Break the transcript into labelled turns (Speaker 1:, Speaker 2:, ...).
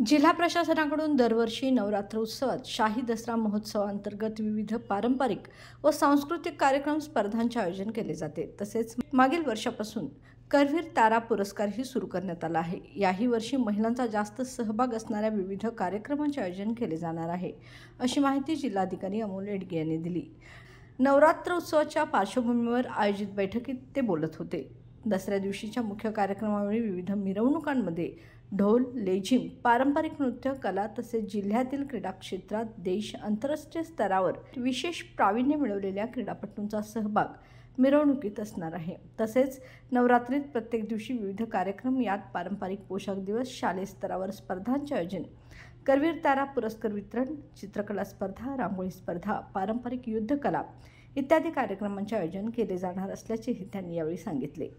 Speaker 1: जिल्हा प्रशासनाकडून दरवर्षी नवरात्र उत्सवात शाही दसरा महोत्सवाअंतर्गत विविध पारंपरिक व सांस्कृतिक कार्यक्रम स्पर्धांचे आयोजन केले जाते। तसेच मागील वर्षापासून करवीर तारा पुरस्कारही सुरू करण्यात आला आहे। याही वर्षी महिलांचा जास्त सहभाग असणाऱ्या विविध कार्यक्रमांचे आयोजन केले जाणार आहे, अशी माहिती जिल्हाधिकारी अमोल येडगे यांनी दिली। नवरात्र उत्सवाच्या पार्श्वभूमीवर आयोजित बैठकीत ते बोलत होते। दसऱ्या दिवशीच्या मुख्य कार्यक्रमावेळी विविध मिरवणुकांमध्ये ढोल, लेझिम, पारंपरिक नृत्य, कला तसेच जिल्ह्यातील क्रीडा क्षेत्रात देश आंतरराष्ट्रीय स्तरावर विशेष प्रावीण्य मिळवलेल्या क्रीडापटूंचा सहभाग मिरवणुकीत असणार आहे। तसेच नवरात्रीत प्रत्येक दिवशी विविध कार्यक्रम, यात पारंपरिक पोशाख दिवस, शालेय स्तरावर स्पर्धांचे आयोजन, करवीर तारा पुरस्कार वितरण, चित्रकला स्पर्धा, रांगोळी स्पर्धा, पारंपरिक युद्धकला इत्यादी कार्यक्रमांचे आयोजन केले जाणार असल्याचेही त्यांनी यावेळी सांगितले।